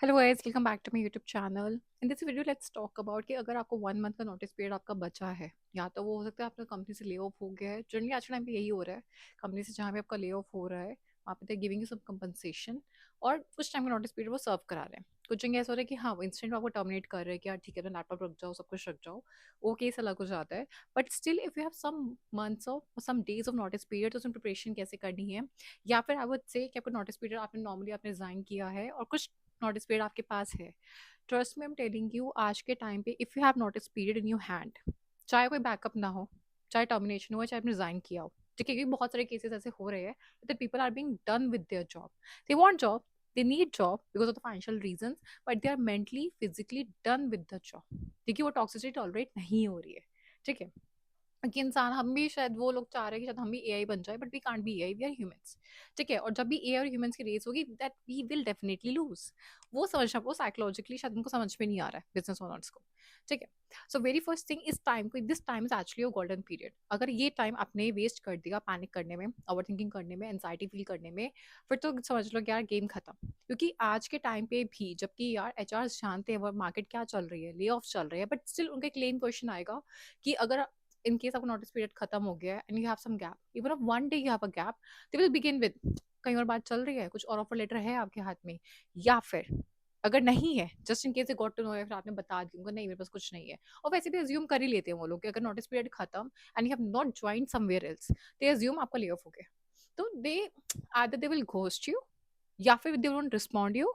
Hello guys, welcome back to my YouTube channel. In this video let's talk about कि अगर आपको 1 month का notice period आपका बचा है, या तो वो हो सकता है आपका कंपनी से ले ऑफ हो गया है। जनरली आज के टाइम पे यही हो रहा है, कंपनी से जहाँ पे आपका ले ऑफ हो रहा है वहाँ पे they giving you some compensation, और कुछ टाइम का नोटिस पीरियड वो सर्व करा रहे हैं। कुछ जगह ऐसा हो रहा है कि हाँ, वो इंस्टेंट आपको टर्मिनेट कर रहे हैं कि यार ठीक है, तो लैपटॉप रख जाओ, सब कुछ रख जाओ। वो केस अलग हो जाता है। But still if you have some months of some days of notice period, तो उसमें प्रिपरेशन कैसे करनी है, या फिर आई वुड से कि आपका नोटिस पीरियड आपने नॉर्मली आपने रिजाइन किया है और कुछ नोटिस पीरियड आपके पास है। ट्रस्ट में आई एम टेलिंग यू, आज के टाइम पे if you have notice period in your hand, चाहे कोई बैकअप ना हो, चाहे टर्मिनेशन हो, चाहे आपने रिजाइन किया हो, ठीक है, क्योंकि बहुत सारे केसेस ऐसे हो रहे हैं that people are being done with their job. They want job, they need job because of the financial reasons, but they are mentally physically done with the job, क्योंकि वो टॉक्सिसिटी टॉलरेट नहीं हो रही है। ठीक है, कि इंसान, हम भी शायद वो लोग चाह रहे हैं कि शायद हम भी एआई बन जाए, but we can't be AI, we are humans. ठीक है, और जब भी एआई और ह्यूमंस की रेस होगी that we will definitely lose. वो समझना, वो साइकोलॉजिकली शायद उनको समझ में नहीं आ रहा है बिजनेस ओनर्स को। ठीक है, सो वेरी फर्स्ट थिंग, इस टाइम को, this time is actually a golden period. अगर ये टाइम आपने वेस्ट कर दिया पैनिक करने में, ओवर थिंकिंग करने में, एंजाइटी फील करने में, फिर तो समझ लो कि यार गेम खत्म। क्योंकि आज के टाइम पे भी, जबकि यार एचआर जानते हैं वो मार्केट क्या चल रही है, ले ऑफ चल रही है, बट स्टिल उनका क्लेम क्वेश्चन आएगा कि अगर in case आपका नोटिस पीरियड खत्म हो गया है and you have some gap, even of one day you have a gap, they will begin with कहीं और बात चल रही है, कुछ और ऑफर लेटर है आपके हाथ में, या फिर अगर नहीं है, just in case got to know, या फिर आपने बता दिया उनको नहीं मेरे पास कुछ नहीं है। और वैसे भी अज्यूम कर ही लेते हैं वो लोग कि अगर नोटिस पीरियड खत्म and you have not join somewhere else, they assume आपका ले ऑफ हो गया। तो they either they will ghost you, या फिर दे वोंट रिस्पॉन्ड यू,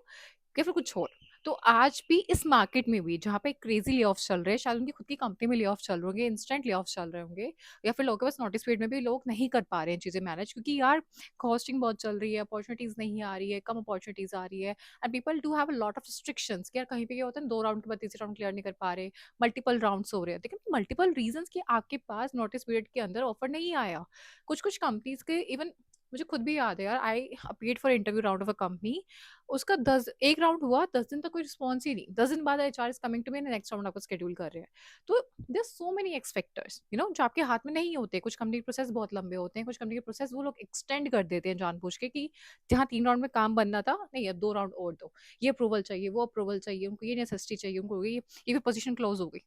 या फिर कुछ और। तो आज भी इस मार्केट में भी जहाँ पे क्रेजी ले ऑफ चल रहे हैं, शायद उनकी खुद की कंपनी में ले ऑफ चल रहे होंगे, इंस्टेंट ले ऑफ चल रहे होंगे, या फिर लोगों के पास नोटिस पीरियड में भी लोग नहीं कर पा रहे हैं चीज़ें मैनेज, क्योंकि यार कॉस्टिंग बहुत चल रही है, अपॉर्चुनिटीज नहीं आ रही है, कम अपॉर्चुनिटीज आ रही है, and people do have a lot of restrictions कि यार कहीं पे क्या होता है, 2 राउंड के बाद तीसरे राउंड क्लियर नहीं कर पा रहे, मल्टीपल राउंड्स हो रहे हैं, लेकिन मल्टीपल रीजंस कि आपके पास नोटिस पीरियड के अंदर ऑफर नहीं आया। कुछ कुछ कंपनीज के इवन, मुझे खुद भी याद है यार, आई appeared for interview round of a company, उसका 1 राउंड हुआ, 10 दिन तक कोई रिस्पॉन्स ही नहीं, 10 दिन बाद HR is coming to me, next round आपको शेड्यूल कर रहे हैं। तो there so many X factors जो आपके हाथ में नहीं होते। कुछ कंपनी के प्रोसेस बहुत लंबे होते हैं, कुछ कंपनी के प्रोसेस वो लोग एक्सटेंड कर देते हैं जानबूझ के, कि जहाँ 3 राउंड में काम बनना था, नहीं अब 2 राउंड और दो, ये अप्रूवल चाहिए, वो अप्रूवल चाहिए, उनको ये नेसेसिटी चाहिए, उनको ये भी पोजीशन क्लोज हो गई,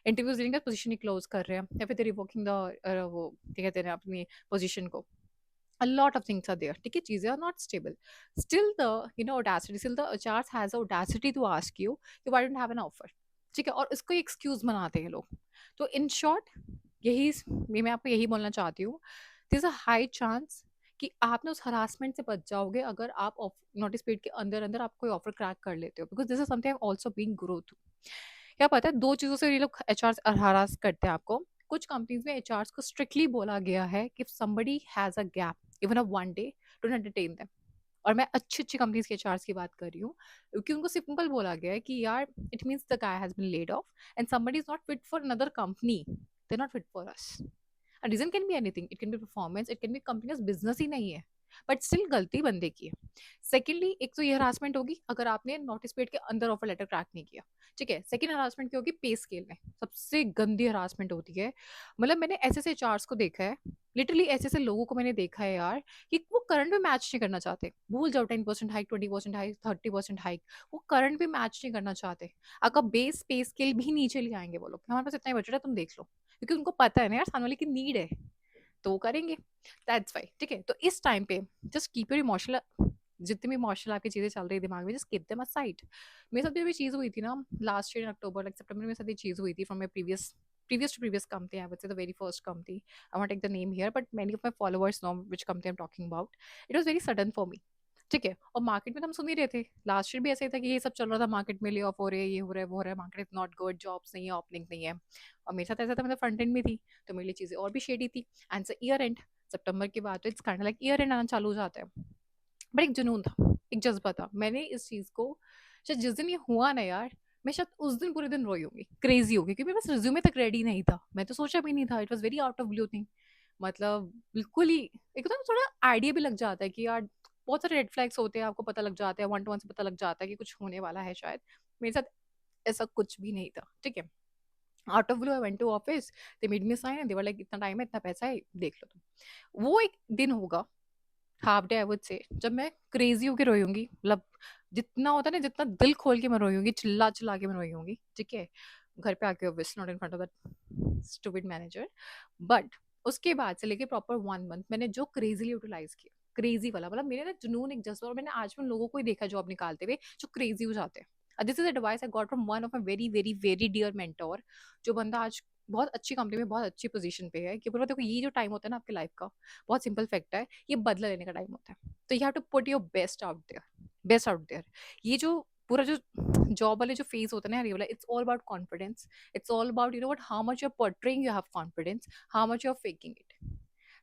इंटरव्यूज देने का पोजीशन ही क्लोज कर रहे हैं, या फिर रिवोकिंग द वो क्या कहते हैं अपनी पोजीशन को। A lot of things are there, ठीक है, चीजें are not stable. Still the audacity, still the HR has the audacity to ask you कि why don't you have an offer, ठीक है, और इसको एक्सक्यूज बनाते हैं लोग। तो इन शॉर्ट, यही मैं आपको यही बोलना चाहती हूँ, दिस अ हाई चांस कि आप ना उस हरासमेंट से बच जाओगे अगर आप नोटिस पीरियड के अंदर अंदर आप कोई ऑफर क्रैक कर लेते हो, because this is something also being grow through. क्या पता है, दो चीजों से ये लोग एचआर हरास करते हैं आपको। कुछ कंपनीज में एचआर को स्ट्रिक्टली बोला गया है कि somebody has a gap even of 1 day, don't entertain them। और मैं अच्छी अच्छी कंपनीज के एचआर की बात कर रही हूँ, क्योंकि उनको सिंपल बोला गया है कि यार it means the guy has been laid off and somebody is not fit for another company, they're not fit for us। Reason can be anything, it can be performance, it can be company का business ही नहीं है, but still गलती बंदे की है। Secondly, एक तो ये हरासमेंट होगी अगर आपने नोटिस पीरियड के अंदर ऑफर लेटर क्रैक नहीं किया। ठीक है, सेकंड हरासमेंट क्या होगी, पे स्केल में सबसे गंदी हरासमेंट होती है। मतलब मैंने ऐसे ऐसे चार्ट्स को देखा है, लिटरली ऐसे ऐसे लोगों को मैंने देखा है यार, कि वो करंट में मैच नहीं करना चाहते। भूल जाओ 10% हाइक, 20% हाइक, 30% हाइक, वो करंट भी मैच नहीं करना चाहते। आपका बेस पे स्केल भी नीचे ले आएंगे वो लोग, हमारे पास इतना ही बजट है, तुम देख लो, क्योंकि उनको पता है ना यार सामने वाले की नीड है, तो वो करेंगे। That's why. ठीक है, तो इस टाइम पे जस्ट कीप योर इमोशनल, जितनी भी इमोशनल आपकी चीजें चल रही है दिमाग में, जस्ट कीप देम असाइड। मेरे साथ भी अभी चीज हुई थी ना, last year in October, like सितंबर में मेरे साथ ये चीज हुई थी from my previous to previous company, I would say the very first company, I won't take the name here, but many of my followers know which company I'm talking about। It was very sudden for me। ठीक है, और market में तो हम सुन ही रहे थे, last year भी ऐसा ही था कि ये सब चल रहा था, मार्केट में ले ऑफ हो रहे हैं, ये हो रहा है, वो हो रहा है, market is not good, jobs नहीं है, ओपनिंग नहीं है। और मेरे साथ ऐसा था, मतलब फ्रंट एंड में थी, तो मेरे लिए चीजें और भी शेडी थी। एंड ईयर एंड, सितंबर के बाद तो it's kind like year and आना चालू हो जाता है। बट एक जुनून था, एक जज्बा था, मैंने इस चीज को, शायद जिस दिन ये हुआ ना यार, मैं शायद उस दिन पूरे दिन रोई होंगी, क्रेजी होगी, क्योंकि मेरे पास रिज्यूमे तक रेडी नहीं था, मैं तो सोचा भी नहीं था, it was very out of blue thing. मतलब बिल्कुल ही, एक होता है ना, थोड़ा आइडिया भी लग जाता है कि यार बहुत सारे रेड फ्लैग्स होते हैं, आपको पता लग जाता है, 1 to 1 से पता लग जाता है कि कुछ होने वाला है शायद। मेरे साथ ऐसा कुछ भी नहीं था। ठीक है, out of blue I went to office, they made me sign and they were like इतना टाइम है, इतना पैसा है, देख लो तुम। वो एक दिन होगा, हाफ डे आई वुड से, जब मैं क्रेजी होके रोई होंगी, मतलब जितना होता है ना, जितना दिल खोल के मैं रोई होंगी, चिल्ला-चिल्ला के मैं रोई होंगी, ठीक है? घर पे आके obviously not in front of that stupid manager. But उसके बाद से लेके प्रॉपर 1 मंथ मैंने जो क्रेज़ीली यूटिलाइज़ किया, क्रेज़ी वाला, मतलब मेरे ना जुनून एक जज़्बा, और मैंने आज भी उन लोगों को ही देखा जॉब निकालते हुए जो क्रेज़ी हो जाते हैं। This is advice I got from one of my very, very, very dear mentor, जो बंदा आज बहुत अच्छी कंपनी में बहुत अच्छी पोज़ीशन पे है, कि बोला देखो ये जो टाइम होता है ना आपकी लाइफ़ का, बहुत सिंपल फैक्ट है, ये बदला लेने का टाइम होता है। तो you have to put your best out there. ये जो पूरा जो जॉब वाले जो फेज होता है ना, ये वाला, it's all about confidence, it's all about you know what, how much you are portraying, you have confidence, how much you are faking it.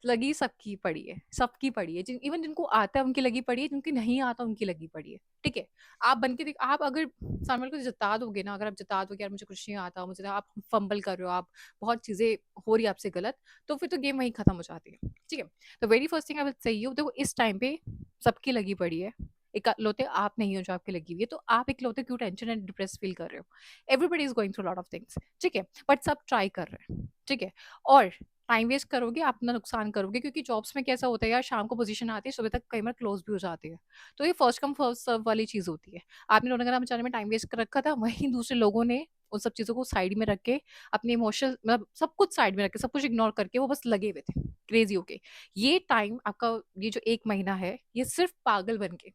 लगी सबकी पड़ी है, सबकी पड़ी है, इवन जिनको आता है उनकी लगी पड़ी है, जिनकी नहीं आता उनकी लगी पड़ी है, ठीक है? आप बन के देख, आप अगर सामने वाले को जता दोगे ना, अगर आप जता दोगे यार मुझे कुछ नहीं आता, मुझे आप फंबल कर रहे हो, आप बहुत चीजें हो रही है आपसे गलत, तो फिर तो गेम वहीं खत्म हो जाती है, ठीक है? तो very first thing I will say you, देखो इस टाइम पे सबकी लगी पड़ी है, इकलौते आप नहीं हो जो आपकी लगी हुई है, तो आप इकलौते क्यों टेंशन एंड डिप्रेस फील कर रहे हो? Everybody is going through lot of things, ठीक है? बट सब ट्राई कर रहे हैं, ठीक है? और टाइम वेस्ट करोगे, आप अपना नुकसान करोगे, क्योंकि जॉब्स में कैसा होता है यार, शाम को पोजीशन आती है, सुबह तक कई बार क्लोज भी हो जाती है। तो ये फर्स्ट कम फर्स्ट सर्व वाली चीज होती है। आपने रोना बेचारे में टाइम वेस्ट कर रखा था, वहीं दूसरे लोगों ने उन सब चीजों को साइड में रख के, अपने इमोशनल मतलब सब कुछ साइड में रख के, सब कुछ इग्नोर करके वो बस लगे हुए थे क्रेजी होके। ये टाइम आपका, ये जो 1 महीना है, ये सिर्फ पागल बन के,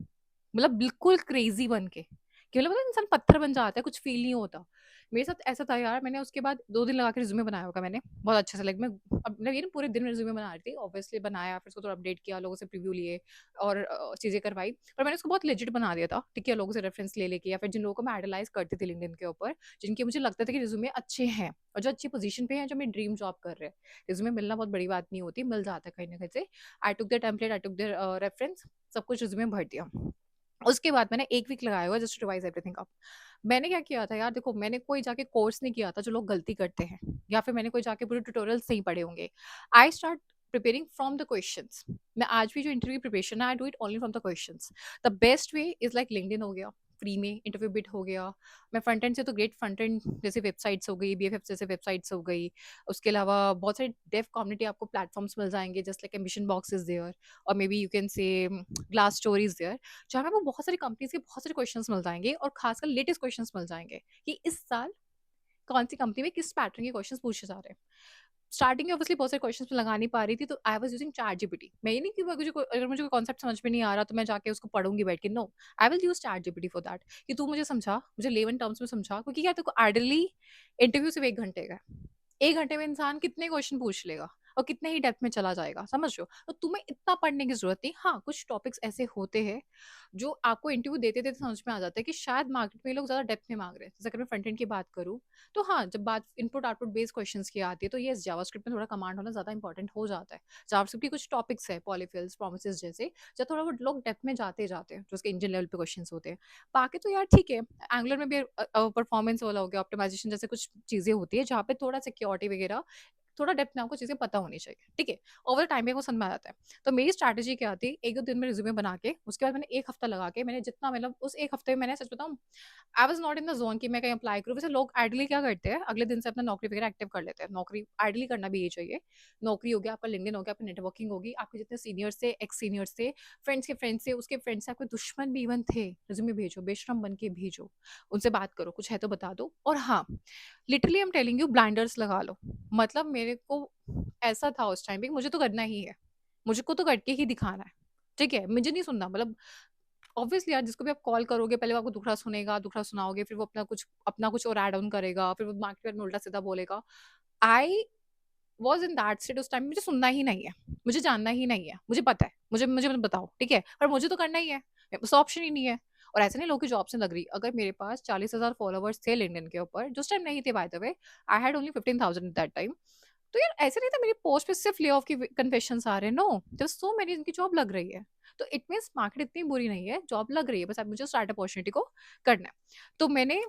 मतलब बिल्कुल क्रेजी बन के, कि मतलब पता है इंसान पत्थर बन जाता है, कुछ फील नहीं होता। मेरे साथ ऐसा था यार, मैंने उसके बाद 2 दिन लगा के रिज्यूमे बनाया होगा मैंने, बहुत अच्छे से, लाइक मैं अब मतलब ये ना पूरे दिन में रिज्यूमे बना रही थी, ऑब्वियसली बनाया, फिर उसको थोड़ा अपडेट किया, लोगों से प्रीव्यू लिए और चीज़ें करवाई, पर मैंने उसको बहुत लेजिट बना दिया था, ठीक है? लोगों से रेफरेंस ले लेके, या फिर जिन लोगों को मैं आइडलाइज करती थी लिंक्डइन के ऊपर, जिनके मुझे लगता था कि रिज्यूमे अच्छे हैं और जो अच्छी पोजीशन पे हैं, जो मेरी ड्रीम जॉब कर रहे हैं। रिज्यूमे मिलना बहुत बड़ी बात नहीं होती, मिल जाता है कहीं ना कहीं से। I took their template, I took their reference, सब कुछ रिज्यूमे में भर दिया। उसके बाद मैंने 1 वीक लगाया हुआ है just to revise everything up. मैंने क्या किया था यार, देखो मैंने कोई जाके कोर्स नहीं किया था जो लोग गलती करते हैं, या फिर मैंने कोई जाके पूरे ट्यूटोरियल्स नहीं पढ़े होंगे। I start preparing from the questions. मैं आज भी जो इंटरव्यू प्रिपरेशन है, I do it only from the questions. The best way is like LinkedIn हो गया, फ्री में इंटरव्यू बिट हो गया। मैं फ्रंट एंड से तो ग्रेट फ्रंट एंड जैसे वेबसाइट्स हो गई, बीएफएफ जैसे वेबसाइट्स हो गई। उसके अलावा बहुत सारे डेव कम्युनिटी आपको प्लेटफॉर्म्स मिल जाएँगे, just like Ambition Box is there, और maybe you can say glass story is there, जहाँ पे आपको बहुत सारी कंपनीज़ के बहुत सारे क्वेश्चंस मिल जाएँगे, और खासकर लेटेस्ट क्वेश्चंस मिल जाएँगे कि इस साल कौन-सी कंपनी में किस पैटर्न के क्वेश्चंस पूछे जा रहे हैं। स्टार्टिंग में ऑब्वियसली बहुत सारे क्वेश्चंस मैं लगा नहीं पा रही थी, तो आई वाज़ यूजिंग चैटजीपीटी। मैं ये नहीं कि अगर मुझे कोई कॉन्सेप्ट समझ में नहीं आ रहा तो मैं जाके उसको पढ़ूँगी बैठ के, no. I will use ChatGPT for that, कि तू मुझे समझा, मुझे लेमन टर्म्स में समझा, क्योंकि क्या देखो आइडली इंटरव्यू सिर्फ 1 घंटे का है। 1 घंटे में इंसान कितने क्वेश्चन पूछ लेगा और कितने ही डेप्थ में चला जाएगा, समझ रहे हो? तो तुम्हें इतना पढ़ने की ज़रूरत नहीं। हाँ, कुछ टॉपिक्स ऐसे होते हैं जो आपको इंटरव्यू देते-देते समझ में आ जाता है कि शायद मार्केट में ये लोग ज़्यादा डेप्थ में माँग रहे हैं। जैसे अगर मैं फ्रंट एंड की बात करूँ, तो हाँ, जब बात इनपुट आउटपुट बेस्ड क्वेश्चंस की आती है, तो येस जावास्क्रिप्ट में थोड़ा कमांड होना ज़्यादा इंपॉर्टेंट हो जाता है। जावास्क्रिप्ट के कुछ टॉपिक्स है, पॉलीफिल्स, प्रोमिसेस जैसे, जब थोड़ा बहुत लोग डेप्थ में जाते हैं, जो उसके इंजन लेवल पे क्वेश्चंस होते हैं। बाकी तो यार ठीक है, एंगुलर में भी परफॉर्मेंस वाला हो गया, ऑप्टिमाइजेशन जैसे कुछ चीज़ें होती है, जहाँ पे थोड़ा सिक्योरिटी वगैरह, थोड़ा डेप्थ में आपको चीज़ें पता होनी चाहिए, ठीक है? ओवर टाइम में वो समझ में आ जाता है। तो मेरी स्ट्रैटेजी क्या थी, 1-2 दिन में रिज़्यूमे बना के, उसके बाद मैंने 1 हफ्ता लगा के, मैंने जितना मतलब उस 1 हफ्ते में मैंने सच बताऊँ, I was not in the zone कि मैं कहीं अप्लाई करूँ। वैसे लोग आइडली क्या करते हैं, अगले दिन से अपना नौकरी वगैरह एक्टिव कर लेते हैं। नौकरी आइडली करना भी यही चाहिए। नौकरी हो गया, आपका लिंक्डइन हो गया, आपकी नेटवर्किंग होगी, आपके जितने सीनियर्स थे, एक्स सीनियर्स थे, फ्रेंड्स के फ्रेंड्स थे, उसके फ्रेंड्स से, आपके दुश्मन भी इवन थे, रिज़्यूमे भेजो, बेशरम बन के भेजो। उनसे बात करो, कुछ है तो बता दो। और हाँ, literally I am telling you, blinders लगा लो। मतलब मेरे को ऐसा था उस टाइम पे कि मुझे तो करना ही है। मुझे को तो करके ही दिखाना है। ठीक है? मुझे नहीं सुनना, मतलब ऑब्वियसली यार, जिसको भी आप कॉल करोगे पहले वो आपको दुखड़ा सुनेगा, दुखड़ा सुनाओगे, फिर वो अपना कुछ और ऐड ऑन करेगा, फिर वो मार्केट में उल्टा-सीधा बोलेगा। I was in that state उस टाइम, मुझे सुनना ही नहीं है, मुझे जानना ही नहीं है, मुझे पता है, मुझे मुझे मत बताओ, ठीक है? पर मुझे तो करना ही है, बस ऑप्शन ही नहीं है। और ऐसे नहीं लोगों की जॉब्स नहीं लग रही। अगर मेरे पास 40,000 फॉलोवर्स थे लिंक्डइन के ऊपर, जो उस टाइम नहीं थे by the way, I had only 15,000 at that time. तो यार ऐसे नहीं था मेरी पोस्ट पे सिर्फ ले ऑफ के कन्फेशंस आ रहे हैं, नो, देयर सो मेनी जिनकी जॉब लग रही है। तो इट मीन्स मार्केट इतनी बुरी नहीं है, जॉब लग रही है, बस अब मुझे स्टार्ट अपॉर्चुनिटी को करना है। तो मैंने,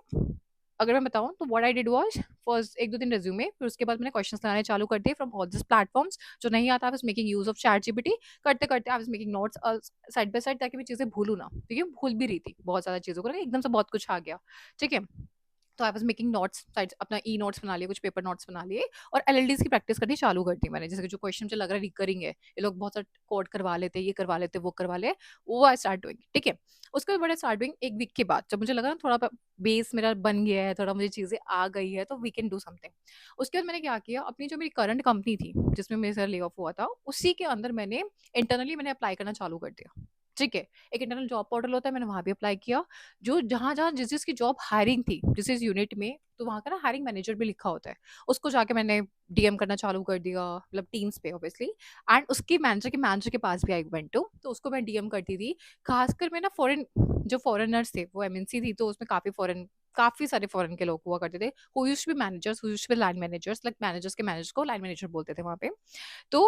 अगर मैं बताऊँ तो what I did was, first 1-2 दिन रिज्यूमे, फिर उसके बाद मैंने क्वेश्चंस लगाने चालू कर दिए फ्रॉम ऑल दिस प्लेटफॉर्म्स। जो नहीं आता, I was making use of ChatGPT. करते-करते I was making notes side by side, ताकि मैं चीज़ें भूलूँ ना, क्योंकि मैं भूल भी रही थी बहुत ज़्यादा चीज़ों को ना, एकदम से बहुत कुछ आ गया, ठीक है? तो आई वाज़ मेकिंग नोट्स, साइड्स अपना ई नोट्स बना लिए, कुछ पेपर नोट्स बना लिए और एलएलडीज़ की प्रैक्टिस करनी चालू कर दी मैंने। जैसे कि जो क्वेश्चन मुझे लग रहा है रिकरिंग है, ये लोग बहुत सारा कोड करवा लेते हैं, ये करवा लेते हैं, वो करवा ले, वो आई स्टार्ट डूइंग, ठीक है। उसके बाद बड़ा स्टार्ट डूइंग 1 वीक के बाद, जब मुझे लगा ना थोड़ा बेस मेरा बन गया है, थोड़ा मुझे चीज़ें आ गई है, तो वी कैन डू समथिंग। उसके बाद मैंने क्या किया, अपनी जो मेरी करंट कंपनी थी, जिसमें मेरे साथ ले ऑफ हुआ था, उसी के अंदर मैंने इंटरनली मैंने अप्लाई करना चालू कर दिया, ठीक है। एक इंटरनल जॉब पोर्टल होता है, मैंने वहाँ भी अप्लाई किया। जो जहाँ-जहाँ जिस-जिस की जॉब हायरिंग थी, जिस-जिस यूनिट में, तो वहाँ का ना हायरिंग मैनेजर भी लिखा होता है। उसको जाके मैंने डीएम करना चालू कर दिया, मतलब टीम्स पे ऑब्वियसली, एंड उसके मैनेजर के पास भी आई वेंट टू, तो उसको मैं डीएम करती थी। खासकर मैं ना फॉरेन, जो फॉरेनर्स थे, वो एमएनसी थी, तो उसमें काफ़ी सारे फॉरेन के लोग हुआ करते थे, who used to be managers, who used to be line managers, like managers के मैनेजर को लाइन मैनेजर बोलते थे वहाँ पे। तो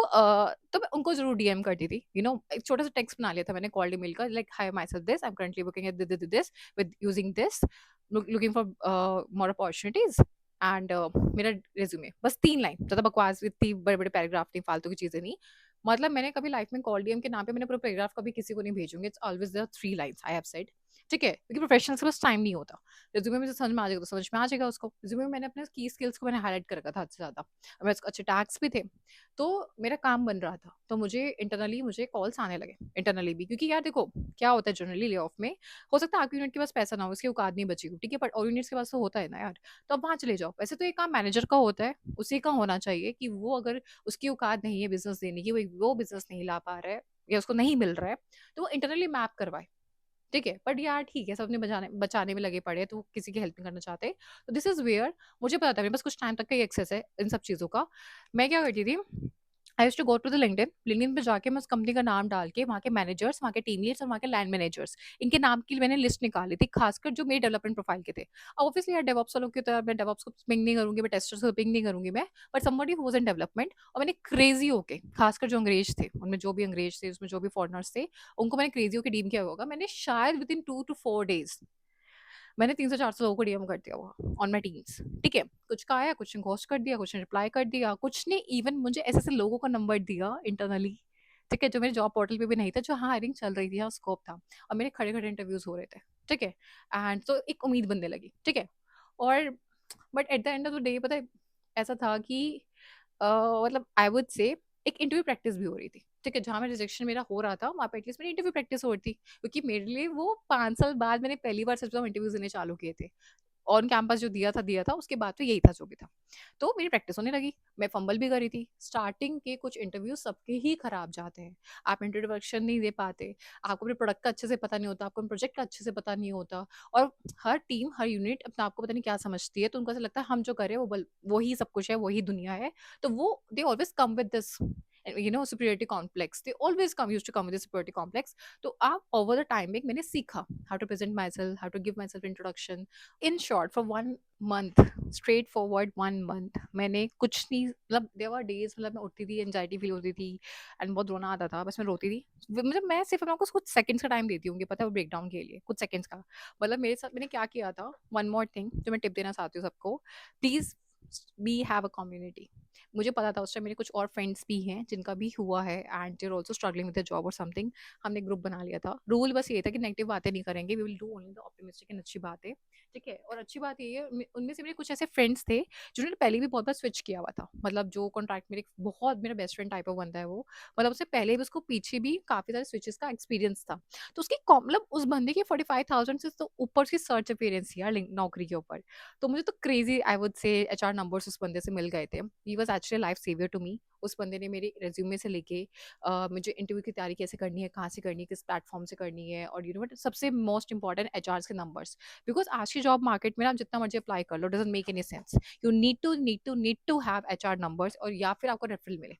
मैं उनको ज़रूर डीएम करती थी, एक छोटा-सा टेक्स्ट बना लिया था मैंने कॉल्ड ईमेल का, like hi my self this, I am currently working at this with using this, looking for more opportunities and मेरा रिज्यूमे, बस 3 लाइन, ज़्यादा बकवास, इतनी बड़े-बड़े पैराग्राफ नहीं, फालतू की चीज़ें नहीं। मतलब मैंने कभी लाइफ में कॉल डीएम के नाम पे मैंने पूरा पैराग्राफ कभी किसी को नहीं भेजूँगी, it's always there 3 lines I have said, ठीक है? क्योंकि प्रोफेशनल्स के पास टाइम नहीं होता। रिज्यूमे में से समझ में आ जाएगा तो समझ में आ जाएगा उसको। रिज्यूमे में मैंने अपने की स्किल्स को मैंने हाइलाइट कर रखा था हद से ज़्यादा। मेरे अच्छे टैग्स भी थे। तो मेरा काम बन रहा था, तो मुझे कॉल्स आने लगे इंटरनली भी, क्योंकि यार देखो क्या होता है जनरली ले ऑफ में, हो सकता है आपकी यूनिट के पास पैसा ना हो, उसकी औकात नहीं बची हो, ठीक है, बट और यूनिट्स के पास तो होता है ना यार, तो आप वहाँ चले जाओ। वैसे तो ये काम मैनेजर का होता है, उसी का होना चाहिए कि वो अगर उसकी औकात नहीं है बिजनेस देने की, वो बिजनेस नहीं ला पा रहा है या उसको नहीं मिल रहा है, तो वो इंटरनली मैप करवाए, ठीक है। बट यार ठीक है, सब अपने बचाने बचाने में लगे पड़े हैं, तो वो किसी की हेल्प नहीं करना चाहते। तो दिस इज वेयर मुझे पता था मेरे पास कुछ टाइम तक का ही एक्सेस है इन सब चीज़ों का। मैं क्या करती थी, I used to go to the LinkedIn, LinkedIn पे जाके मैं उस कंपनी का नाम डाल के वहाँ के मैनेजर्स, वहाँ के टीम लीड्स और वहाँ के लाइन मैनेजर्स, इनके नाम की मैंने लिस्ट निकाली थी, खासकर जो मेरे डेवलपमेंट प्रोफाइल के थे। अब ऑब्वियसली यार डेवऑप्स वालों की तरह मैं डेवऑप्स को पिंग नहीं करूँगी, मैं टेस्टर्स को पिंग नहीं करूँगी मैं, but somebody who was in development, और मैंने क्रेज़ी होके, खासकर जो अंग्रेज थे, उनमें जो भी अंग्रेज थे, उसमें जो भी फॉरेनर्स थे, उनको मैंने क्रेज़ी होके डीम किया होगा। मैंने शायद विदिन 2 टू 4 डेज़ मैंने 300-400 लोगों को डीएम कर दिया होगा ऑन माय टीम्स, ठीक है। कुछ का आया, कुछ ने घोस्ट कर दिया, कुछ ने रिप्लाई कर दिया, कुछ ने इवन मुझे ऐसे-ऐसे लोगों का नंबर दिया इंटरनली, ठीक है, जो मेरे जॉब पोर्टल पे भी नहीं था, जो हाँ हायरिंग चल रही थी, हाँ स्कोप था, और मेरे खड़े-खड़े इंटरव्यूज़ हो रहे थे, ठीक है। एंड तो एक उम्मीद बनने लगी, ठीक है। और but at the end of the day पता है, ऐसा था कि अ, मतलब आई वुड से एक इंटरव्यू प्रैक्टिस भी हो रही थी, ठीक है। जहाँ में रिजेक्शन मेरा हो रहा था, वहाँ पे एटलीस्ट मेरी इंटरव्यू प्रैक्टिस हो रही थी, क्योंकि मेरे लिए वो 5 साल बाद मैंने पहली बार सच बताऊँ इंटरव्यूज़ देने चालू किए थे। ऑन कैंपस जो दिया था, उसके बाद तो यही था जो भी था। तो मेरी प्रैक्टिस होने लगी, मैं फंबल भी कर रही थी। स्टार्टिंग के कुछ इंटरव्यू सबके ही खराब जाते हैं। आप इंट्रोडक्शन नहीं दे पाते, आपको अपने प्रोडक्ट का अच्छे से पता नहीं होता, आपको प्रोजेक्ट का अच्छे से पता नहीं होता, और हर टीम, हर यूनिट अपने आप को पता नहीं क्या समझती है, तो उनको ऐसा लगता है हम जो कर रहे हैं वो ही सब कुछ है, वही दुनिया है। तो वो they always come with this superiority complex, they always used to come with this superiority complex. तो आप ओवर द टाइम में मैंने सीखा how to present myself, how to give myself introduction. In short for 1 month, straightforward 1 month, मैंने कुछ नहीं, मतलब there were days, मतलब मैं उठती थी, एंग्जायटी फील होती थी एंड बहुत रोना आता था, बस मैं रोती थी। मतलब मैं सिर्फ़ आपको कुछ सेकंड्स का टाइम देती हूँ, पता है वो ब्रेकडाउन के लिए, कुछ सेकंड्स का। मतलब मेरे साथ मैंने क्या किया था, वन मोर थिंग जो मैं टिप देना चाहती हूँ सबको, please be have a community. मुझे पता था उस टाइम मेरे कुछ और फ्रेंड्स भी हैं जिनका भी हुआ है and they are also struggling with the job और समथिंग। हमने ग्रुप बना लिया था। रूल बस ये था कि नेगेटिव बातें नहीं करेंगे, we will do only the optimistic and अच्छी बातें, ठीक है। और अच्छी बात ये है, उनमें से मेरे कुछ ऐसे फ्रेंड्स थे जिन्होंने पहले भी बहुत बार स्विच किया हुआ था, मतलब जो कॉन्ट्रैक्ट मेरे बहुत मेरा बेस्ट फ्रेंड टाइप ऑफ बंदा है वो, मतलब उससे पहले भी उसको पीछे भी काफ़ी सारे स्विचेस का एक्सपीरियंस था। तो उसकी मतलब उस बंदे की 45,000 से तो ऊपर की सर्च अपीयरेंस थी यार नौकरी के ऊपर। तो मुझे तो crazy I would say HR numbers उस बंदे से मिल गए थे। He was actually life saver to me. उस बंदे ने मेरे रिज्यूमे से लेके मुझे इंटरव्यू की तैयारी कैसे करनी है, कहाँ से करनी है, किस प्लेटफॉर्म से करनी है, और सबसे मोस्ट इंपॉर्टेंट एचआर के नंबर्स। बिकॉज आज की जॉब मार्केट में ना आप जितना मर्जी अप्लाई कर लो, doesn't make any sense. You need to have HR numbers, और या फिर आपको रेफरल मिले।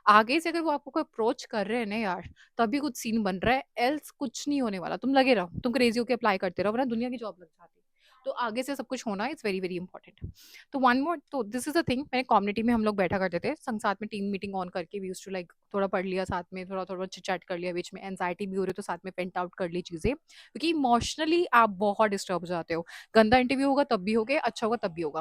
आगे से अगर वो आपको कोई अप्रोच कर रहे हैं ना यार, तभी कुछ सीन बन रहा है, एल्स कुछ नहीं होने वाला। तुम लगे रहो, तुम क्रेजी होके अप्लाई करते रहो, वरना दुनिया की जॉब लग जाती है। तो आगे से सब कुछ होना इट्स वेरी वेरी इंपॉर्टेंट। तो वन मोर, तो दिस इज द थिंग, मैंने कम्युनिटी में हम लोग बैठा करते थे संग, साथ में टीम मीटिंग ऑन करके वी यूज्ड टू लाइक थोड़ा पढ़ लिया साथ में, थोड़ा थोड़ा चिट चैट कर लिया, बीच में एंजाइटी भी हो रही तो साथ में पेंट आउट कर ली चीजें, क्योंकि इमोशनली आप बहुत डिस्टर्ब हो जाते हो। गंदा इंटरव्यू होगा तब भी होगा, अच्छा होगा तब भी होगा।